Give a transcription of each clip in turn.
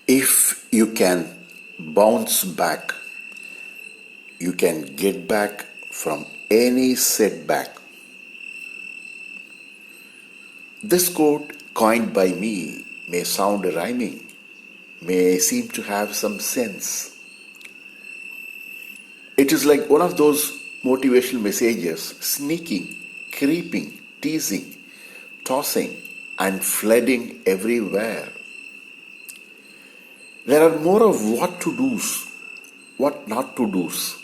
If you can bounce back, you can get back from any setback. This quote, coined by me, may sound rhyming, may seem to have some sense. It is like one of those motivational messages sneaking, creeping, teasing, tossing, and flooding everywhere. There are more of what to do's, what not to do's.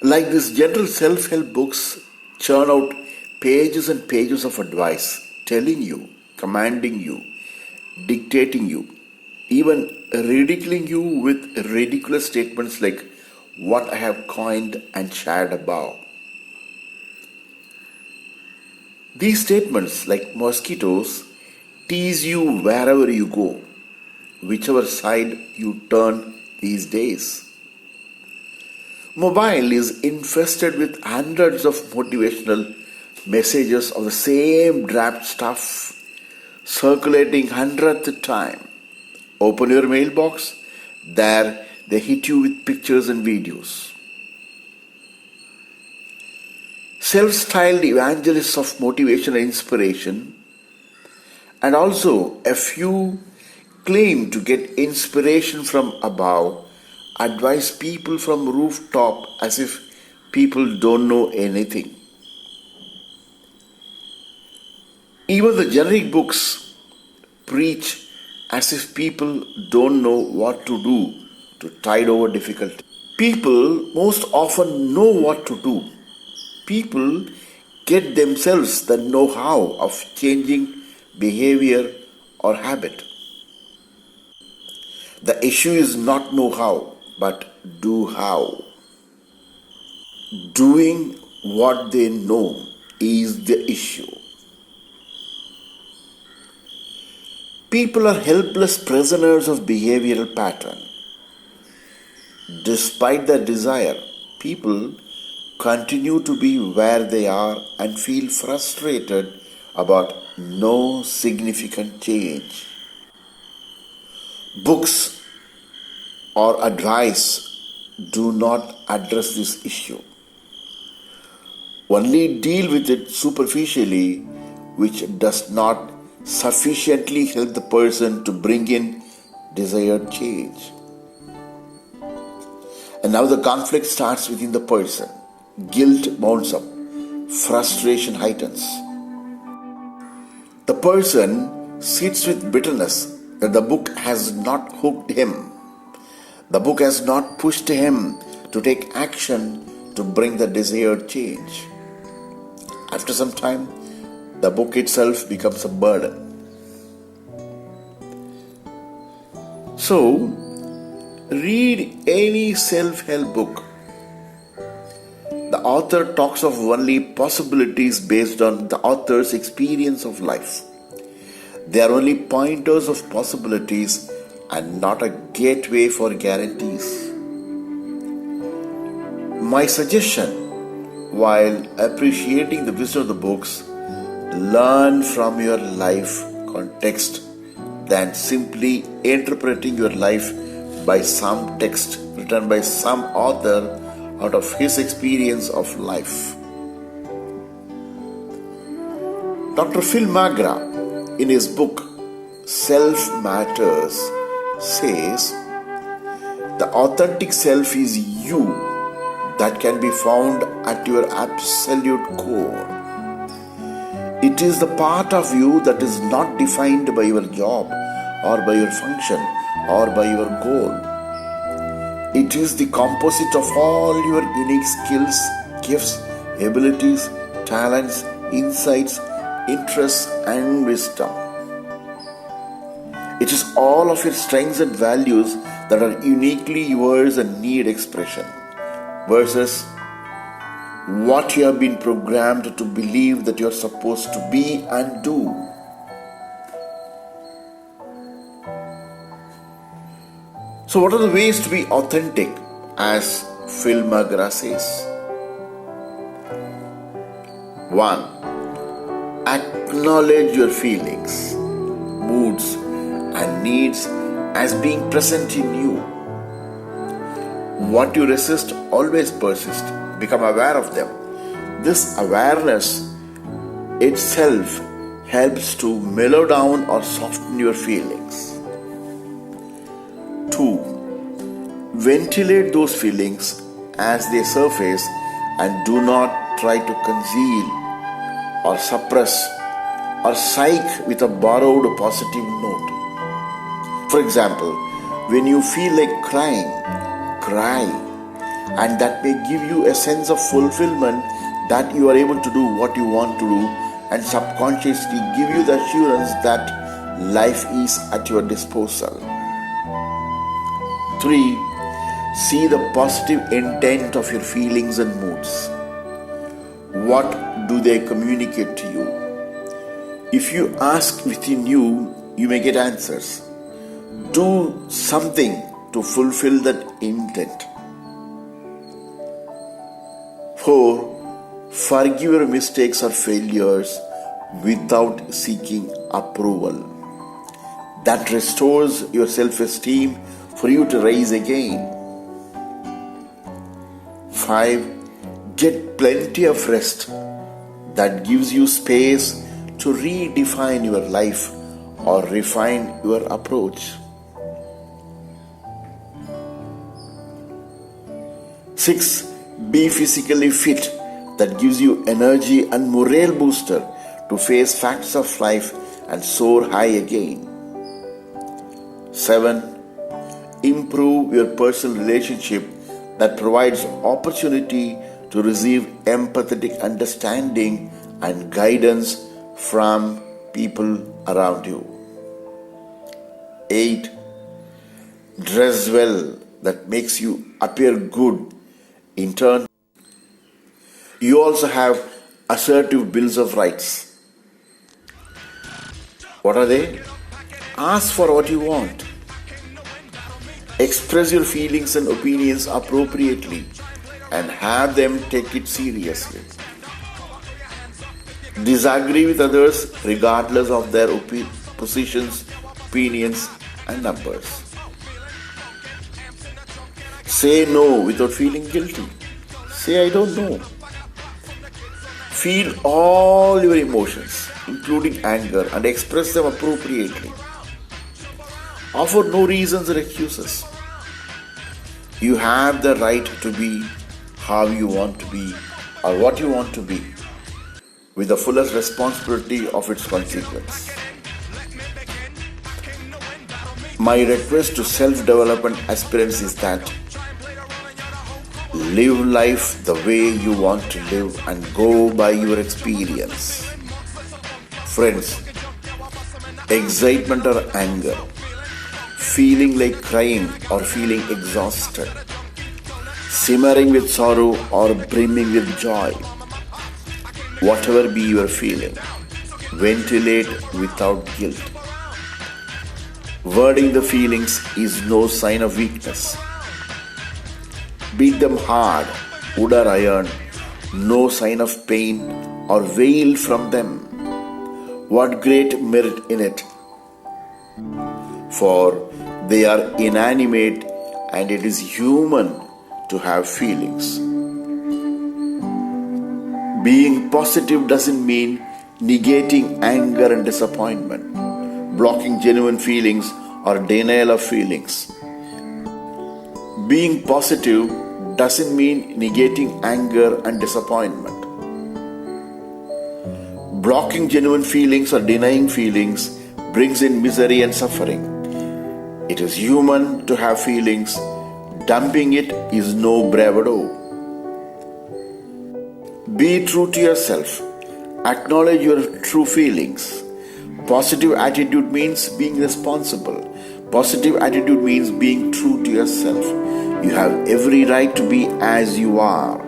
Like these general self help books churn out pages and pages of advice, telling you, commanding you, dictating you, even ridiculing you with ridiculous statements like what I have coined and shared above. These statements, like mosquitoes, tease you wherever you go, whichever side you turn these days. Mobile is infested with hundreds of motivational messages of the same draft stuff circulating hundredth time. Open your mailbox, there they hit you with pictures and videos. Self-styled evangelists of motivation and inspiration, and also a few claim to get inspiration from above, advise people from rooftop as if people don't know anything. Even the generic books preach as if people don't know what to do to tide over difficulty. People most often know what to do. People get themselves the know-how of changing behavior or habit. The issue is not know-how, but do-how. Doing what they know is the issue. People are helpless prisoners of behavioral pattern. Despite their desire, people continue to be where they are and feel frustrated about no significant change. Books or advice do not address this issue, only deal with it superficially, which does not sufficiently help the person to bring in desired change. And now the conflict starts within the person. Guilt mounts up, frustration heightens. The person sits with bitterness that the book has not hooked him. The book has not pushed him to take action to bring the desired change. After some time, the book itself becomes a burden. So, read any self-help book. The author talks of only possibilities based on the author's experience of life. They are only pointers of possibilities and not a gateway for guarantees. My suggestion, while appreciating the wisdom of the books, learn from your life context than simply interpreting your life by some text written by some author out of his experience of life. Dr. Phil McGrath, in his book Self Matters, says the authentic self is you that can be found at your absolute core. It is the part of you that is not defined by your job or by your function or by your goal. It is the composite of all your unique skills, gifts, abilities, talents, insights, interests, and wisdom. It is all of your strengths and values that are uniquely yours and need expression, versus what you have been programmed to believe that you are supposed to be and do. So what are the ways to be authentic, as Phil McGrath says? 1. Acknowledge your feelings, moods, and needs as being present in you. What you resist always persists. Become aware of them. This awareness itself helps to mellow down or soften your feelings. 2. Ventilate those feelings as they surface and do not try to conceal or suppress or psych with a borrowed positive note. For example, when you feel like crying, cry, and that may give you a sense of fulfillment that you are able to do what you want to do and subconsciously give you the assurance that life is at your disposal. 3. See the positive intent of your feelings and moods. What do they communicate to you? If you ask within you, you may get answers. Do something to fulfill that intent. 4. Forgive your mistakes or failures without seeking approval. That restores your self-esteem for you to rise again. 5. Get plenty of rest. That gives you space to redefine your life or refine your approach. 6. Be physically fit. That gives you energy and morale booster to face facts of life and soar high again. 7. Improve your personal relationship that provides opportunity to receive empathetic understanding and guidance from people around you. 8. Dress well. That makes you appear good. In turn, you also have assertive bills of rights. What are they? Ask for what you want. Express your feelings and opinions appropriately and have them take it seriously. Disagree with others regardless of their positions, opinions, and numbers. Say no without feeling guilty. Say I don't know. Feel all your emotions, including anger, and express them appropriately. Offer no reasons or excuses. You have the right to be how you want to be or what you want to be, with the fullest responsibility of its consequence. My request to self-development aspirants is that live life the way you want to live and go by your experience. Friends, excitement or anger, feeling like crying or feeling exhausted, simmering with sorrow or brimming with joy, whatever be your feeling, ventilate without guilt. Wording the feelings is no sign of weakness. Beat them hard, wood or iron, no sign of pain or wail from them. What great merit in it! For they are inanimate and it is human to have feelings. Being positive doesn't mean negating anger and disappointment, blocking genuine feelings or denial of feelings. Being positive doesn't mean negating anger and disappointment. Blocking genuine feelings or denying feelings brings in misery and suffering. It is human to have feelings. Dumping it is no bravado. Be true to yourself. Acknowledge your true feelings. Positive attitude means being responsible. Positive attitude means being true to yourself. You have every right to be as you are.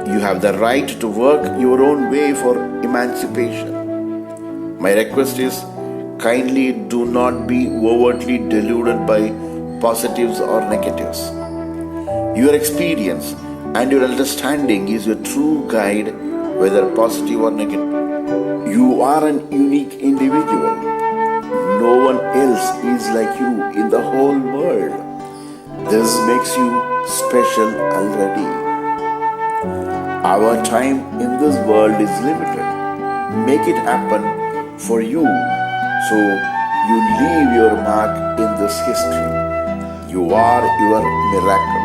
You have the right to work your own way for emancipation. My request is, kindly do not be overtly deluded by positives or negatives. Your experience and your understanding is your true guide whether positive or negative. You are an unique individual. No one else is like you in the whole world. This makes you special already. Our time in this world is limited. Make it happen for you so you leave your mark in this history. You are your miracle.